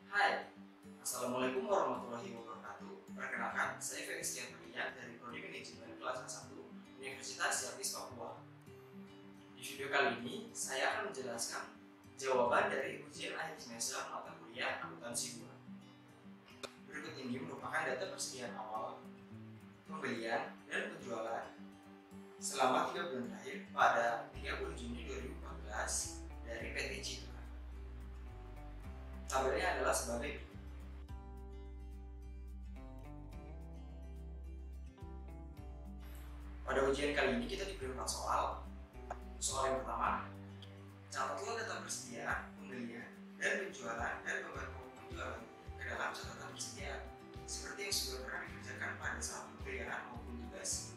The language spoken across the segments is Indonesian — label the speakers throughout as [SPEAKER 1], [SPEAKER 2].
[SPEAKER 1] Hai, Assalamualaikum warahmatullahi wabarakatuh. Perkenalkan, saya Felix Dian dari Prodi Manajemen kelas A1 Universitas Yabis Papua. Di video kali ini, saya akan menjelaskan jawaban dari ujian akhir semester mata kuliah akuntansi 2. Berikut ini merupakan data persediaan awal, pembelian, dan penjualan selama 3 bulan terakhir pada 30 Juni 2014 dari PT Citra. Tabelnya adalah sebagai berikut. Pada ujian kali ini kita diberi 4 soal. Soal yang pertama, catatlah data persediaan, pembelian, dan penjualan dan beban pokok penjualan ke dalam catatan persediaan seperti yang sudah pernah dikerjakan pada saat pembelian maupun tugas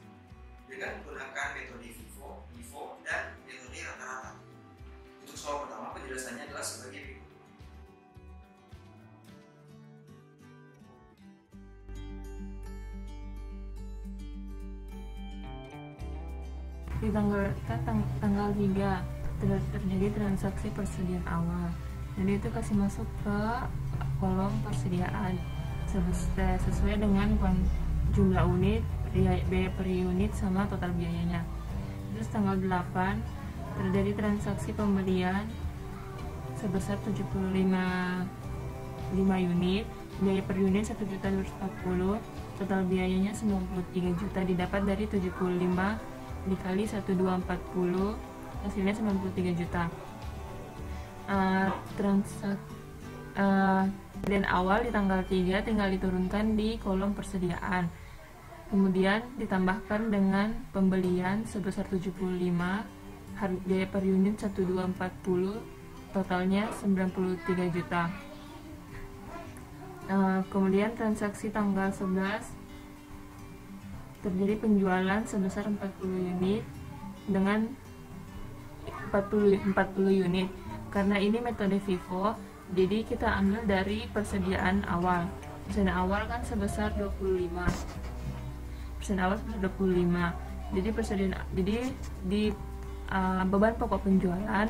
[SPEAKER 1] dengan menggunakan metode FIFO, LIFO, dan metode rata-rata. Untuk soal pertama, penjelasannya adalah sebagai berikut.
[SPEAKER 2] Di tanggal 3 terjadi transaksi persediaan awal. Jadi itu kasih masuk ke kolom persediaan sesuai dengan jumlah unit, biaya per unit sama total biayanya. Terus tanggal 8 terjadi transaksi pembelian sebesar 75 unit, biaya per unit 1.240, total biayanya 93 juta, didapat dari 75 dikali 1240, hasilnya 93 juta. Dan awal di tanggal 3 tinggal diturunkan di kolom persediaan, kemudian ditambahkan dengan pembelian sebesar 75, biaya per unit 1240, totalnya 93 juta. Kemudian transaksi tanggal 11 terjadi penjualan sebesar 40 unit dengan 40 unit. Karena ini metode FIFO, jadi kita ambil dari persediaan awal. Persediaan awal kan sebesar 25. Persediaan awal sebesar 25. Jadi di beban pokok penjualan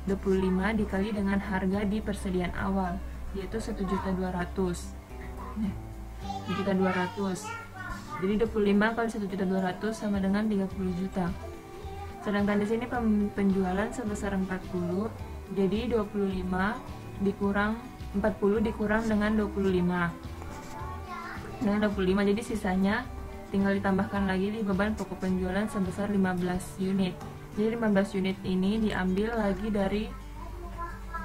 [SPEAKER 2] 25 dikali dengan harga di persediaan awal, yaitu 1.200. 1.200. Jadi 25 kali 1.200 sama dengan 30 juta. Sedangkan di sini penjualan sebesar 40, jadi 40 dikurang dengan 25. Dengan 25, jadi sisanya tinggal ditambahkan lagi di beban pokok penjualan sebesar 15 unit. Jadi 15 unit ini diambil lagi dari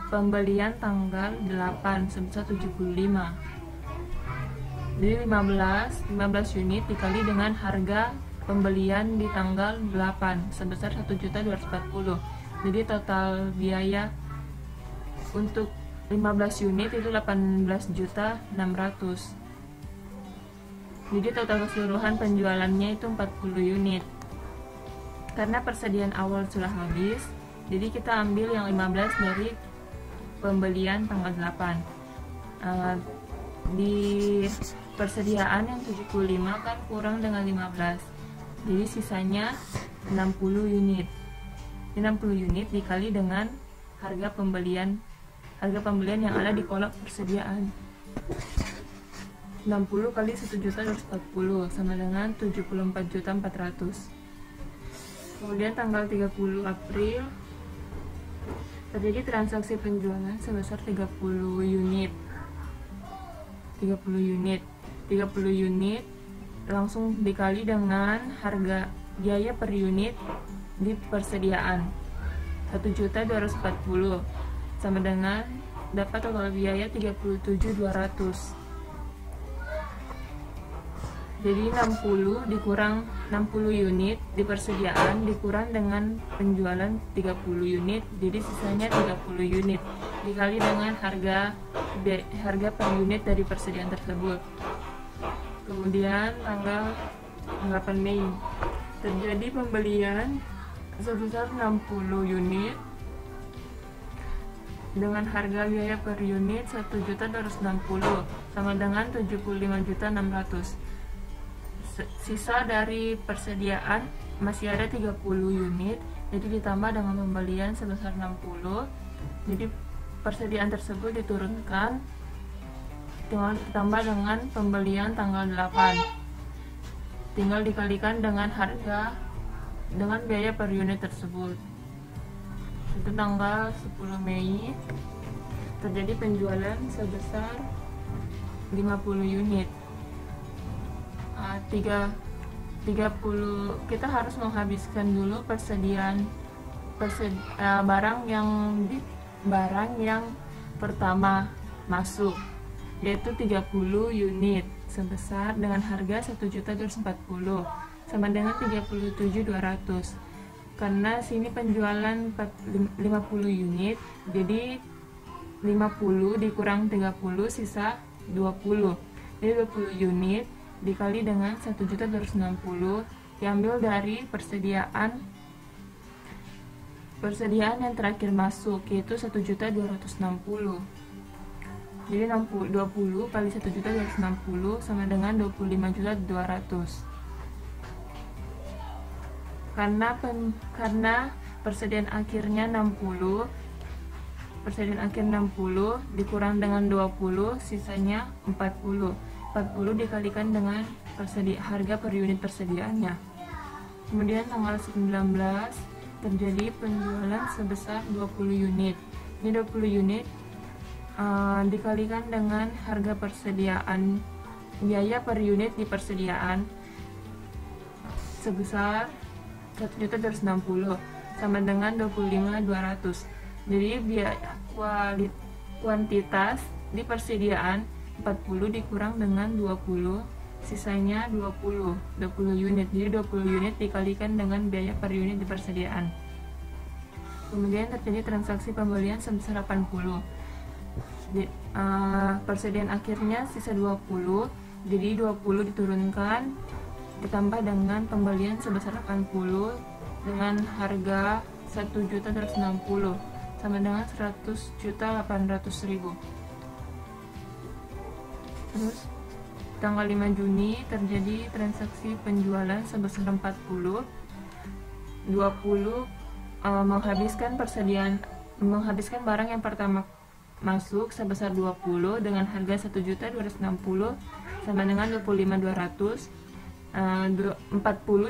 [SPEAKER 2] pembelian tanggal 8 sebesar 75. Jadi 15 unit dikali dengan harga pembelian di tanggal 8 sebesar 1.240. Jadi total biaya untuk 15 unit itu 18.600. Jadi total keseluruhan penjualannya itu 40 unit. Karena persediaan awal sudah habis, jadi kita ambil yang 15 dari pembelian tanggal 8. Di persediaan yang 75 kan kurang dengan 15, jadi sisanya 60 unit. 60 unit dikali dengan harga pembelian yang ada di kolom persediaan. 60 kali 1.240 sama dengan 74.400. Kemudian tanggal 30 April terjadi transaksi penjualan sebesar 30 unit. 30 unit langsung dikali dengan harga biaya per unit di persediaan 1.240 sama dengan dapat total biaya 37.200. Jadi 60 dikurang 60 unit di persediaan dikurang dengan penjualan 30 unit, jadi sisanya 30 unit dikali dengan harga per unit dari persediaan tersebut. Kemudian tanggal 8 Mei terjadi pembelian sebesar 60 unit dengan harga biaya per unit 1.260 sama dengan 75.600. Sisa dari persediaan masih ada 30 unit, jadi ditambah dengan pembelian sebesar 60, jadi persediaan tersebut diturunkan tinggal ditambah dengan pembelian tanggal 8, tinggal dikalikan dengan harga dengan biaya per unit tersebut. Itu tanggal 10 Mei terjadi penjualan sebesar 50 unit. 30 kita harus menghabiskan dulu barang yang pertama masuk, yaitu 30 unit sebesar dengan harga 1.240.000 sama dengan 37.200. Karena sini penjualan 50 unit, jadi 50 dikurang 30 sisa 20. Jadi 20 unit dikali dengan 1.260 diambil dari persediaan yang terakhir masuk, yaitu 1.260. Jadi 20 kali 1.260 sama dengan 25.200. Karena persediaan akhirnya 60, dikurang dengan 20 sisanya 40 dikalikan dengan harga per unit persediaannya. Kemudian tanggal 19 terjadi penjualan sebesar 20 unit. Ini 20 unit dikalikan dengan harga persediaan, biaya per unit di persediaan sebesar 1.260 sama dengan 25.200. Jadi biaya kuantitas di persediaan 40 dikurang dengan 20 sisanya 20 unit. Jadi 20 unit dikalikan dengan biaya per unit di persediaan. Kemudian terjadi transaksi pembelian sebesar 80. Persediaan akhirnya sisa 20, jadi 20 diturunkan ditambah dengan pembelian sebesar 80 dengan harga 1.260 sama dengan 100.800.000. Terus tanggal 5 Juni terjadi transaksi penjualan sebesar 40. 20 menghabiskan barang yang pertama masuk sebesar 20 dengan harga 1.260 sama dengan 25.200. 40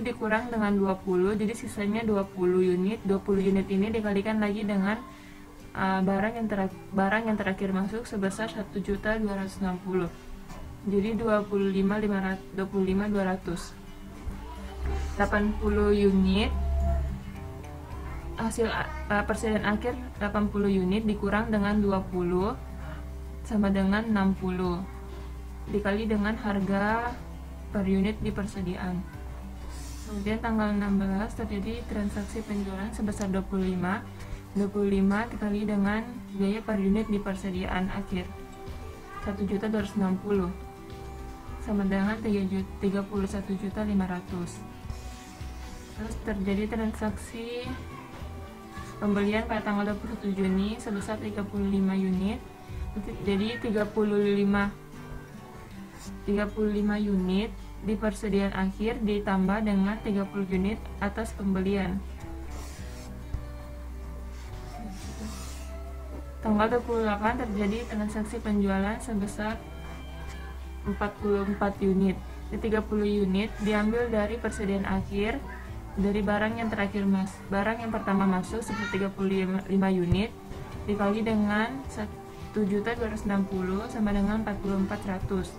[SPEAKER 2] dikurang dengan 20, jadi sisanya 20 unit. 20 unit ini dikalikan lagi dengan barang yang terakhir masuk sebesar 1.260. Jadi 25.200. 80 unit hasil persediaan akhir 80 unit dikurang dengan 20 sama dengan 60 dikali dengan harga per unit di persediaan. Kemudian tanggal 16 terjadi transaksi penjualan sebesar 25 dikali dengan biaya per unit di persediaan akhir 1.260 sama dengan 31.500. Terus terjadi transaksi pembelian pada tanggal 21 Juni sebesar 35 unit. Jadi 35 unit di persediaan akhir ditambah dengan 30 unit atas pembelian. Tanggal 28 terjadi transaksi penjualan sebesar 44 unit. Di 30 unit diambil dari persediaan akhir dari barang yang pertama masuk seperti 35 unit dikali dengan 1.260 sama dengan 44.100.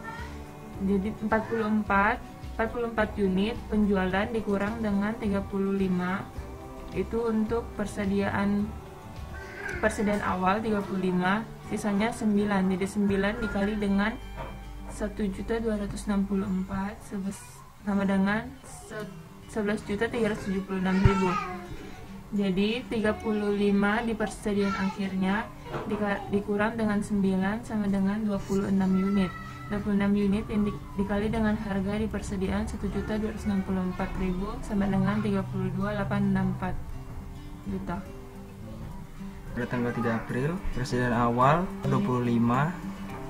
[SPEAKER 2] Jadi 44 unit penjualan dikurang dengan 35 itu untuk persediaan awal 35, sisanya 9. Jadi 9 dikali dengan 1.264 sama dengan 11.376.000. Jadi 35 di persediaan akhirnya dikurang dengan 9 sama dengan 26 unit. 26 unit yang dikali dengan harga di persediaan 1.264.000 sama dengan 32.864 juta.
[SPEAKER 3] Pada tanggal 3 April, persediaan awal 25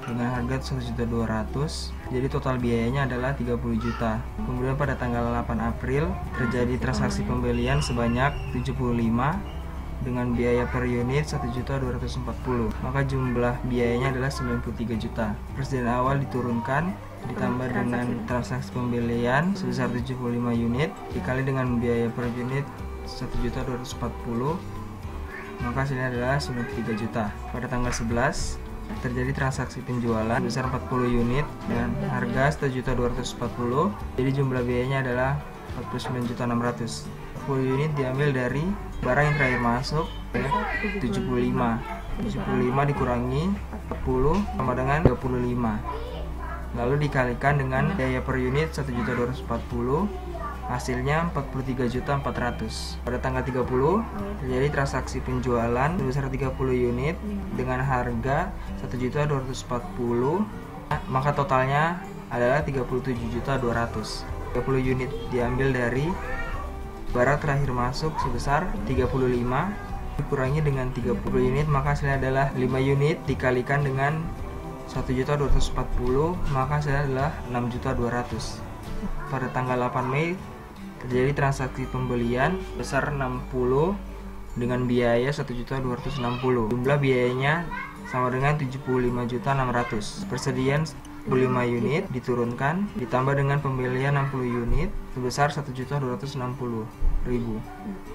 [SPEAKER 3] dengan harga 1.200.000, jadi total biayanya adalah 30 juta. Kemudian pada tanggal 8 April terjadi transaksi pembelian sebanyak 75 dengan biaya per unit 1.240.000, maka jumlah biayanya adalah 93 juta. Persediaan awal diturunkan ditambah dengan transaksi pembelian sebesar 75 unit dikali dengan biaya per unit 1.240.000, maka hasilnya adalah 93 juta. Pada tanggal 11 terjadi transaksi penjualan sebesar 40 unit dengan harga 1.240.000, jadi jumlah biayanya adalah 49.600.000. 10 unit diambil dari barang yang terakhir masuk 75 dikurangi 40 sama dengan 35, lalu dikalikan dengan biaya per unit 1.240.000, hasilnya 43.400.000. Pada tanggal 30 terjadi transaksi penjualan sebesar 30 unit dengan harga 1.240.000, maka totalnya adalah 37.200.000. 30 unit diambil dari barang terakhir masuk sebesar 35 dikurangi dengan 30 unit, maka hasilnya adalah 5 unit dikalikan dengan 1.240.000, maka hasilnya adalah 6.200.000. Pada tanggal 8 Mei terjadi transaksi pembelian besar 60 dengan biaya 1.260.000. Jumlah biayanya sama dengan 75.600.000. Persediaan 5 unit diturunkan ditambah dengan pembelian 60 unit sebesar 1.260.000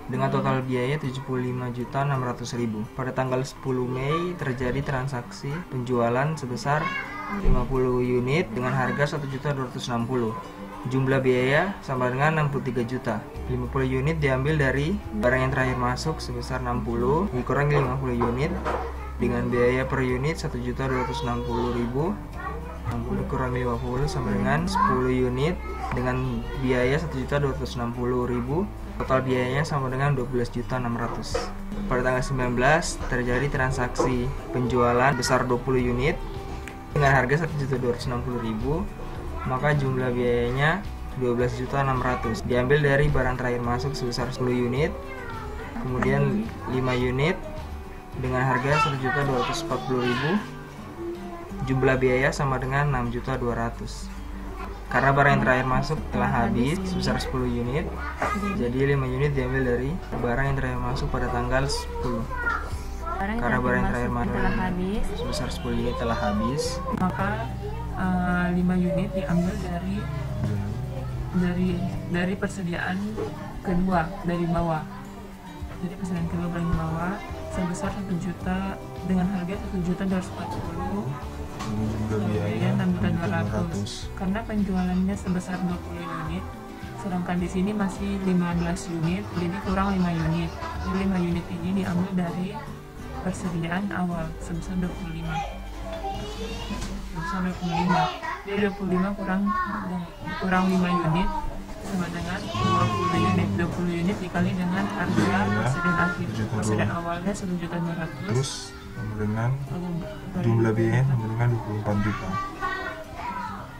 [SPEAKER 3] dengan total biaya 75.600.000. Pada tanggal 10 Mei terjadi transaksi penjualan sebesar 50 unit dengan harga 1.260.000. Jumlah biaya sama dengan 63 juta. 50 unit diambil dari barang yang terakhir masuk sebesar 60 dikurangi 50 unit dengan biaya per unit 1.260.000, 60 dikurangi 50 sama dengan 10 unit dengan biaya 1.260.000, total biayanya sama dengan 12.600.000. Pada tanggal 19 terjadi transaksi penjualan besar 20 unit dengan harga 1.260.000, maka jumlah biayanya 12.600.000. Diambil dari barang terakhir masuk sebesar 10 unit, kemudian 5 unit dengan harga 1.240.000, jumlah biaya sama dengan 6.200.000. Karena barang yang terakhir masuk telah habis sebesar 10 unit, jadi 5 unit diambil dari barang yang terakhir masuk pada tanggal 10. Karena barang yang terakhir masuk
[SPEAKER 2] telah habis
[SPEAKER 3] sebesar 10 unit telah habis,
[SPEAKER 2] maka 5 unit diambil dari persediaan kedua dari bawah. Jadi persediaan kedua dari bawah sebesar 1 juta dengan harga 1.240.000, biaya 6.200.000. Karena penjualannya sebesar 20 unit, sedangkan di sini masih 15 unit, jadi kurang 5 unit. Jadi 5 unit ini diambil dari persediaan awal sebesar 25. Jadi 25 kurang 5 unit sama dengan 20 unit. 20 unit dikali dengan harga persediaan akhir. Persediaan awalnya 1.200.000.
[SPEAKER 4] Terus sama dengan jumlah biaya sama dengan 24 juta.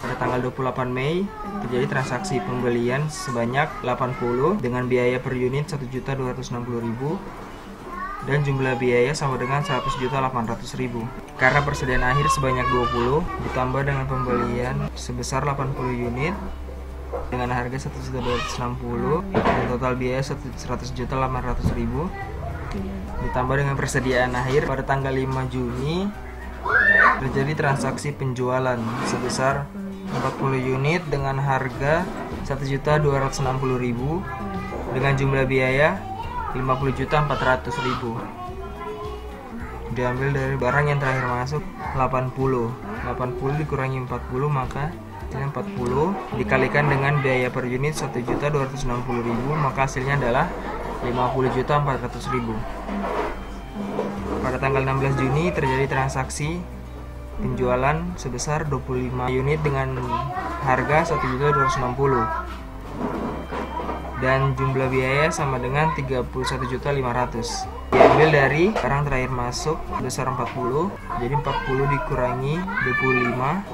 [SPEAKER 3] pada tanggal 28 Mei terjadi transaksi pembelian sebanyak 80 dengan biaya per unit 1.260.000 dan jumlah biaya sama dengan 100.800.000. Karena persediaan akhir sebanyak 20 ditambah dengan pembelian sebesar 80 unit dengan harga 1.260 dan total biaya 100.800.000 ditambah dengan persediaan akhir pada tanggal 5 Juni terjadi transaksi penjualan sebesar 40 unit dengan harga 1.260.000 dengan jumlah biaya 50.400.000. Diambil dari barang yang terakhir masuk 80 dikurangi 40, maka hasilnya 40 dikalikan dengan biaya per unit 1.260.000, maka hasilnya adalah 50.400.000. Pada tanggal 16 Juni terjadi transaksi penjualan sebesar 25 unit dengan harga 1.260 dan jumlah biaya sama dengan 31.500. Diambil dari barang terakhir masuk sebesar 40, jadi 40 dikurangi 25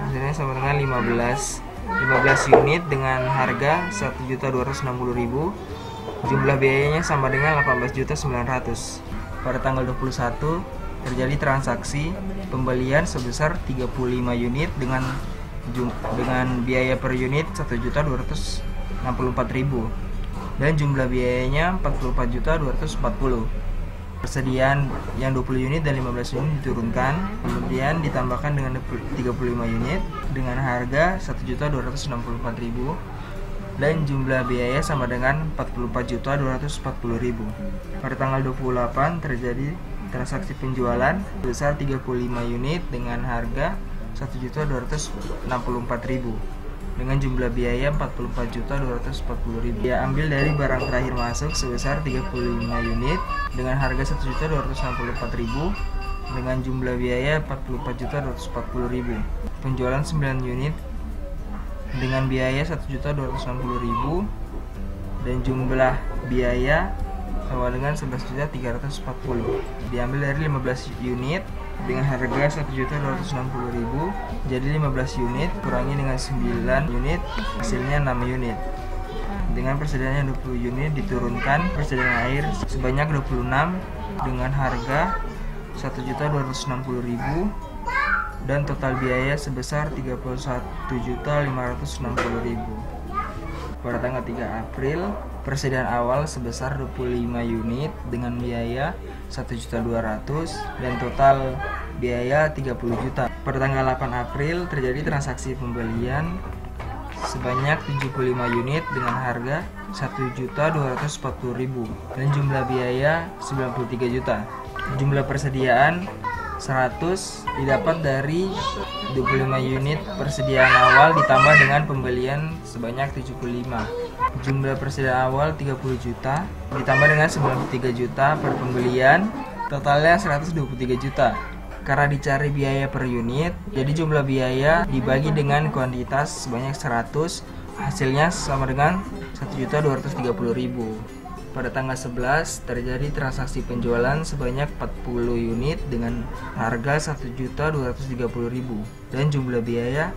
[SPEAKER 3] hasilnya sama dengan 15 unit dengan harga 1.260.000. Jumlah biayanya sama dengan 18.900. Pada tanggal 21 terjadi transaksi pembelian sebesar 35 unit dengan biaya per unit 1.264.000 dan jumlah biayanya 44.240. Persediaan yang 20 unit dan 15 unit diturunkan, kemudian ditambahkan dengan 35 unit dengan harga 1.264.000 dan jumlah biaya sama dengan 44.240.000. Pada tanggal 28 terjadi transaksi penjualan sebesar 35 unit dengan harga 1.264.000 dengan jumlah biaya 44.240.000. Dia ambil dari barang terakhir masuk sebesar 35 unit dengan harga 1.264.000 dengan jumlah biaya 44.240.000. Penjualan 9 unit dengan biaya 1.260.000 dan jumlah biaya sama dengan 11.340. Diambil dari 15 unit dengan harga 1.260.000, jadi 15 unit kurangi dengan 9 unit hasilnya 6 unit. Dengan persediaan 20 unit diturunkan persediaan air sebanyak 26 dengan harga 1.260.000 dan total biaya sebesar 31.560.000. Pada tanggal 3 April, persediaan awal sebesar 25 unit dengan biaya 1.200.000 dan total biaya 30 juta. Pada tanggal 8 April terjadi transaksi pembelian sebanyak 75 unit dengan harga 1.240.000 dan jumlah biaya 93 juta. Jumlah persediaan 100 didapat dari 25 unit persediaan awal ditambah dengan pembelian sebanyak 75. Jumlah persediaan awal 30 juta ditambah dengan 93 juta per pembelian, totalnya 123 juta. Karena dicari biaya per unit, jadi jumlah biaya dibagi dengan kuantitas sebanyak 100, hasilnya sama dengan 1.230.000. Pada tanggal 11 terjadi transaksi penjualan sebanyak 40 unit dengan harga 1.230.000 dan jumlah biaya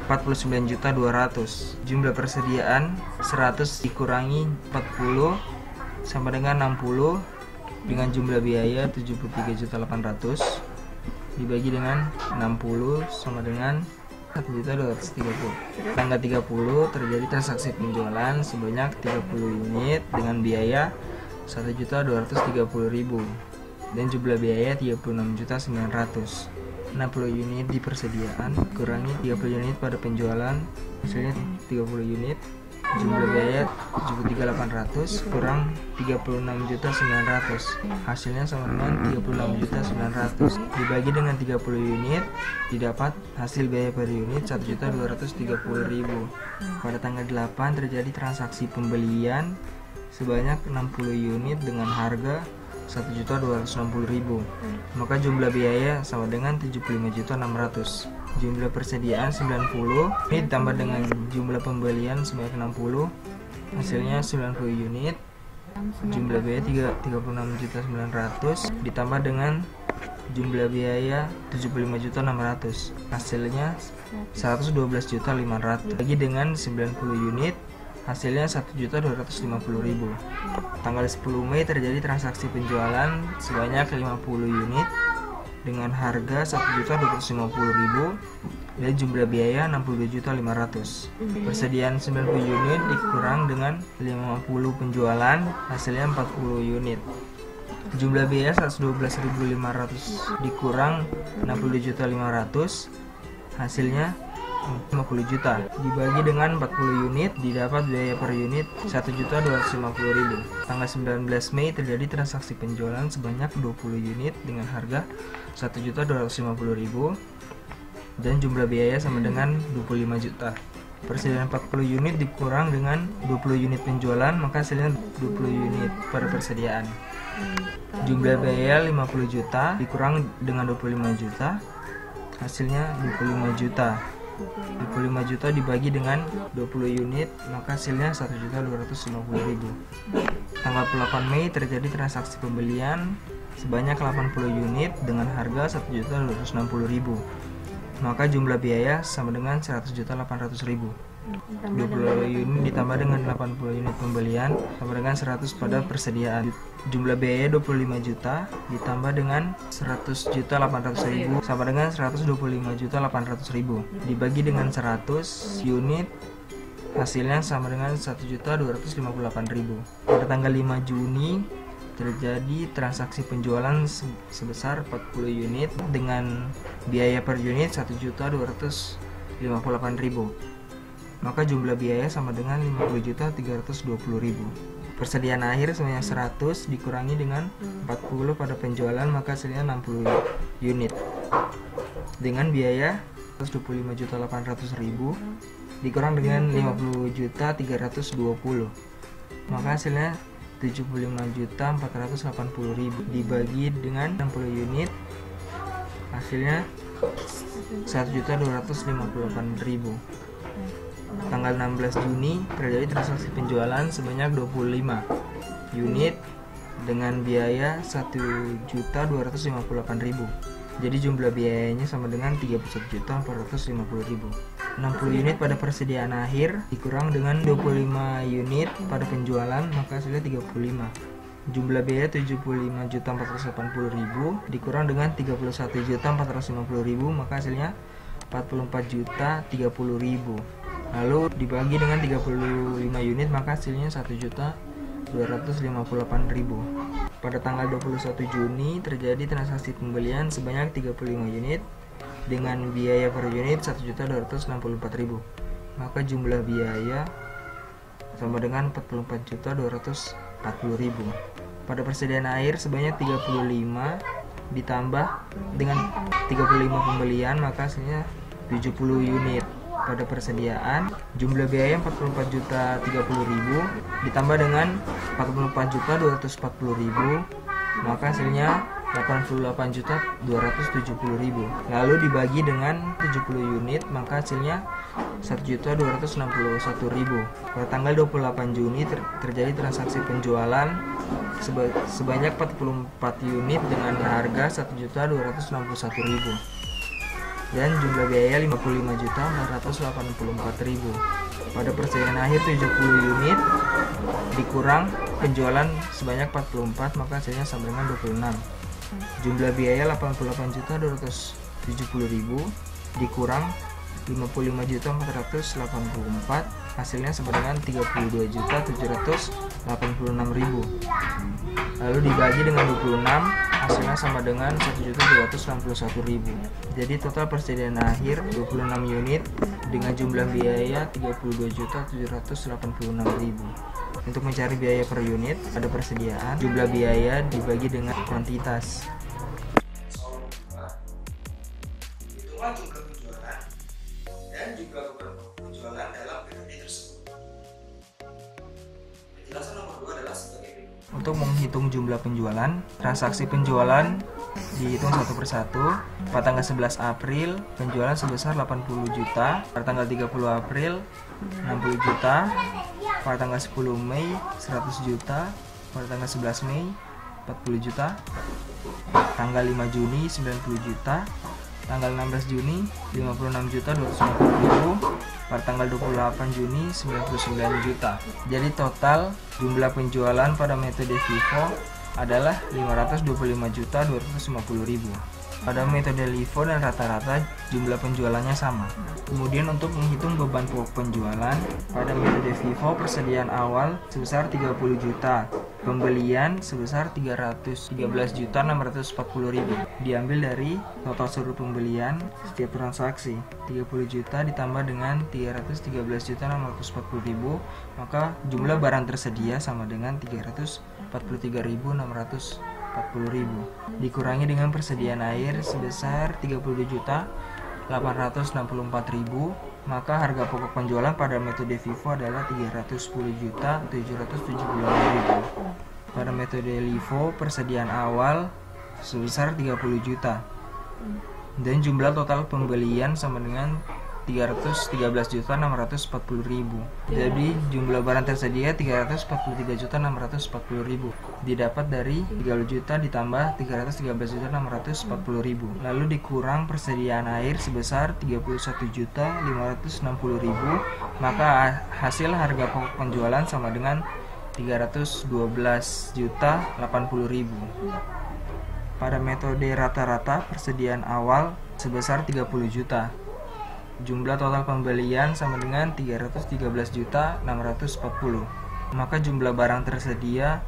[SPEAKER 3] 49.200. Jumlah persediaan 100 dikurangi 40 sama dengan 60 dengan jumlah biaya 73.800 dibagi dengan 60 sama dengan 1.230. Tanggal 30 terjadi transaksi penjualan sebanyak 30 unit dengan biaya 1.230.000 dan jumlah biaya 36.900. 60 unit di persediaan kurangi 30 unit pada penjualan, hasilnya 30 unit. Jumlah biaya 73.800 kurang 36.900, hasilnya sama dengan 36.900 dibagi dengan 30 unit, didapat hasil biaya per unit 1.230.000. Pada tanggal 8 terjadi transaksi pembelian sebanyak 60 unit dengan harga 1.260.000, maka jumlah biaya sama dengan 75.600. Jumlah persediaan 90 ini ditambah dengan jumlah pembelian sebanyak 60, hasilnya 90 unit. Jumlah biaya 36.900 ditambah dengan jumlah biaya 75.600, hasilnya 112.500 bagi dengan 90 unit, hasilnya 1.250.000. Tanggal 10 Mei terjadi transaksi penjualan sebanyak 50 unit dengan harga 1.250.000 dan jumlah biaya 62.500. Persediaan 90 unit dikurang dengan 50 penjualan, hasilnya 40 unit. Jumlah biaya 112.500 dikurang 62.500, hasilnya 50 juta dibagi dengan 40 unit, didapat biaya per unit 1.250.000. Tanggal 19 Mei terjadi transaksi penjualan sebanyak 20 unit dengan harga 1.250.000 dan jumlah biaya sama dengan 25 juta. Persediaan 40 unit dikurang dengan 20 unit penjualan, maka hasilnya 20 unit per persediaan. Jumlah biaya 50 juta dikurang dengan 25 juta, hasilnya 25 juta. 25 juta dibagi dengan 20 unit, maka hasilnya 1.250.000. Tanggal 8 Mei terjadi transaksi pembelian sebanyak 80 unit dengan harga 1.260.000, maka jumlah biaya sama dengan 100.800.000. 20 unit ditambah dengan 80 unit pembelian sama dengan 100 pada persediaan. Jumlah biaya 25 juta ditambah dengan 100.800.000 sama dengan 125.800.000 dibagi dengan 100 unit, hasilnya sama dengan 1.258.000. Pada tanggal 5 Juni terjadi transaksi penjualan sebesar 40 unit dengan biaya per unit 1.258.000. Maka jumlah biaya sama dengan 50.320.000. Persediaan akhir sebanyak 100 dikurangi dengan 40 pada penjualan, maka hasilnya 60 unit. Dengan biaya 125.800.000 dikurang dengan 50.320, maka hasilnya 75.480.000 dibagi dengan 60 unit, hasilnya 1.258.000. Tanggal 16 Juni terjadi transaksi penjualan sebanyak 25 unit dengan biaya 1.258.000. Jadi jumlah biayanya sama dengan 31.450.000. 60 unit pada persediaan akhir dikurang dengan 25 unit pada penjualan, maka hasilnya 35. Jumlah biaya 75.480.000 dikurang dengan 31.450.000, maka hasilnya 44.030.000. Lalu dibagi dengan 35 unit, maka hasilnya 1.258.000. Pada tanggal 21 Juni terjadi transaksi pembelian sebanyak 35 unit dengan biaya per unit 1.264.000. Maka jumlah biaya sama dengan 44.240.000. Pada persediaan air sebanyak 35 ditambah dengan 35 pembelian, maka hasilnya 70 unit. Pada persediaan jumlah biaya 44.030.000 ditambah dengan 44.240.000, maka hasilnya 88.270.000. Lalu dibagi dengan 70 unit, maka hasilnya 1.261.000. Pada tanggal 28 Juni terjadi transaksi penjualan sebanyak 44 unit dengan harga 1.261.000 dan jumlah biaya 55.484.000. Pada persediaan akhir 70 unit dikurang penjualan sebanyak 44, maka hasilnya sama dengan 26. Jumlah biaya 88.270.000 dikurang 55.484, hasilnya sama dengan 32.786.000. Lalu dibagi dengan 26, hasilnya sama dengan 1.261.000. Jadi total persediaan akhir 26 unit dengan jumlah biaya 32.786.000. Untuk mencari biaya per unit pada persediaan, jumlah biaya dibagi dengan kuantitas.
[SPEAKER 1] Soal 2, hitunglah jumlah penjualan dan jumlah beban penjualan dalam PPT tersebut. Penjelasan nomor 2 adalah sebagai berikut.
[SPEAKER 3] Untuk menghitung jumlah penjualan, transaksi penjualan dihitung satu persatu. Pada tanggal 11 April, penjualan sebesar 80 juta. Pada tanggal 30 April, 60 juta. Pada tanggal 10 Mei, 100 juta. Pada tanggal 11 Mei, 40 juta. Tanggal 5 Juni, 90 juta. Tanggal 16 Juni, 56.250.000. Pada tanggal 28 Juni, 99 juta. Jadi total jumlah penjualan pada metode FIFO adalah 525.250.000. Pada metode LIFO dan rata-rata jumlah penjualannya sama. Kemudian untuk menghitung beban pokok penjualan, pada metode FIFO persediaan awal sebesar 30 juta, pembelian sebesar 313.640.000 diambil dari total seluruh pembelian setiap transaksi 30 juta ditambah dengan 313.640.000, maka jumlah barang tersedia sama dengan 343.640.000 dikurangi dengan persediaan air sebesar 32.864.000, maka harga pokok penjualan pada metode FIFO adalah 310.776.000. Pada metode LIFO persediaan awal sebesar 30 juta dan jumlah total pembelian sama dengan 313.640.000. Jadi jumlah barang tersedia 343.640.000 didapat dari 30 juta ditambah 313.640.000, lalu dikurang persediaan air sebesar 31.560.000, maka hasil harga pokok penjualan sama dengan 312.080.000. Pada metode rata-rata persediaan awal sebesar 30 juta jumlah total pembelian sama dengan 313.640. Maka jumlah barang tersedia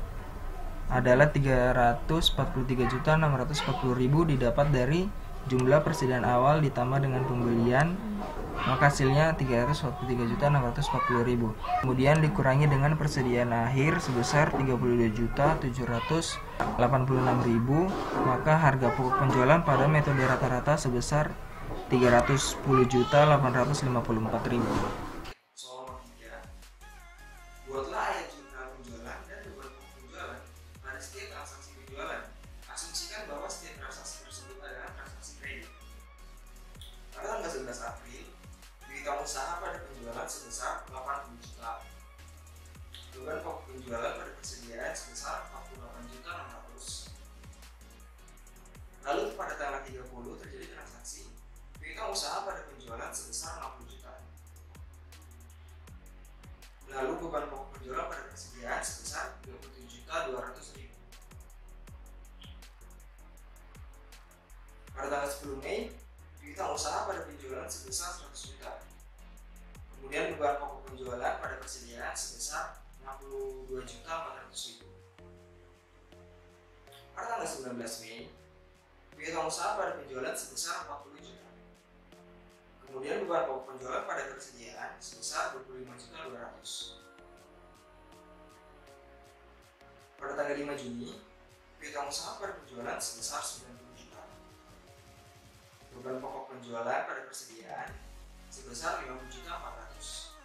[SPEAKER 3] adalah 343.640.000 didapat dari jumlah persediaan awal ditambah dengan pembelian, maka hasilnya 343.640.000. Kemudian dikurangi dengan persediaan akhir sebesar 32.786.000, maka harga pokok penjualan pada metode rata-rata sebesar 310.854.000.
[SPEAKER 1] Soal nomor 3, buatlah ayat jumlah penjualan dan beban pokok penjualan pada setiap transaksi penjualan. Asumsikan bahwa setiap transaksi tersebut adalah transaksi kredit. Pada tanggal 11 April, berita usaha pada penjualan sebesar 80 juta. Beban pokok penjualan pada persediaan sebesar 48.600. Lalu pada tanggal 30 terjadi transaksi berita usaha pada penjualan sebesar 60 juta. Lalu beban pokok penjualan pada persediaan sebesar 37.200.000. Pada tanggal 10 Mei, berita usaha pada penjualan sebesar 100 juta. Kemudian beban pokok penjualan pada persediaan sebesar 62.400.000. Pada tanggal 19 Mei, berita usaha pada penjualan sebesar 40 juta. Kemudian beban pokok penjualan pada persediaan sebesar 25.200. Pada tanggal 5 Juni, berita usaha pada penjualan sebesar 90 juta. Beban pokok penjualan pada persediaan sebesar 50.400.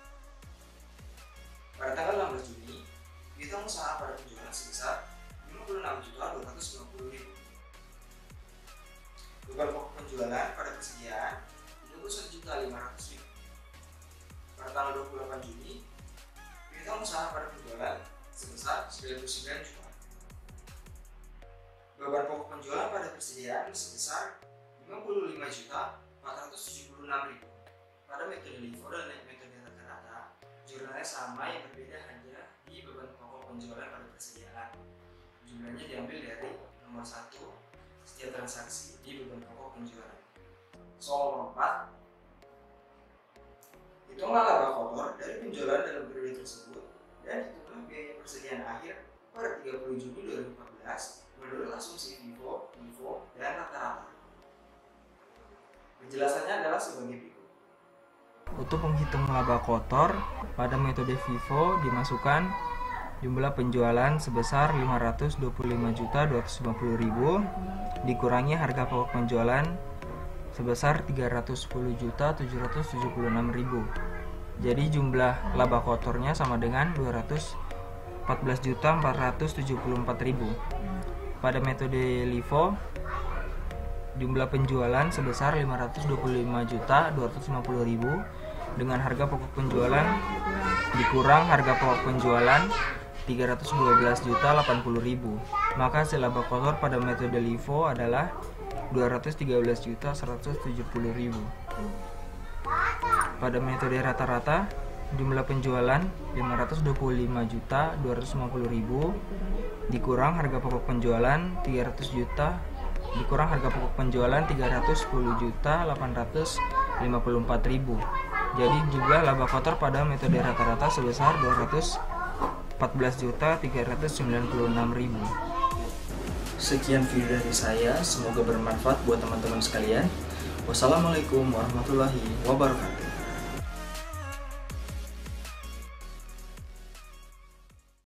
[SPEAKER 1] Pada tanggal 16 Juni, berita usaha pada penjualan sebesar 56.250.000. Beban pokok penjualan pada persediaan 21.500.000. Pada tanggal 28 Juni, berita usaha pada penjualan sebesar 99 juta. Beban pokok penjualan pada persediaan sebesar 55.476.000. Pada metode LIFO dan metode rata-rata, jurnalnya sama, yang berbeda hanya di beban pokok penjualan pada persediaan. Jumlahnya diambil dari nomor 1 setiap transaksi di beban pokok penjualan. Soal nomor 4, hitunglah laba kotor dari penjualan dalam periode tersebut dan hitunglah biaya persediaan akhir pada 30 Juni 2014 menurut asumsi FIFO, LIFO, dan rata-rata. Penjelasannya adalah sebagai berikut.
[SPEAKER 3] Untuk menghitung laba kotor pada metode FIFO dimasukkan jumlah penjualan sebesar 525.250.000 dikurangi harga pokok penjualan sebesar 310.776.000. Jadi jumlah laba kotornya sama dengan 214.474.000. Pada metode LIFO, jumlah penjualan sebesar 525.250.000 dengan harga pokok penjualan dikurang harga pokok penjualan 312.080.000. Maka hasil laba kotor pada metode LIFO adalah 213.170.000. Pada metode rata-rata, jumlah penjualan 525.250.000 dikurang harga pokok penjualan 300 juta dikurang harga pokok penjualan 310.854.000. Jadi jumlah laba kotor pada metode rata-rata sebesar 214.396.000.
[SPEAKER 1] Sekian video dari saya, semoga bermanfaat buat teman-teman sekalian. Wassalamualaikum warahmatullahi wabarakatuh.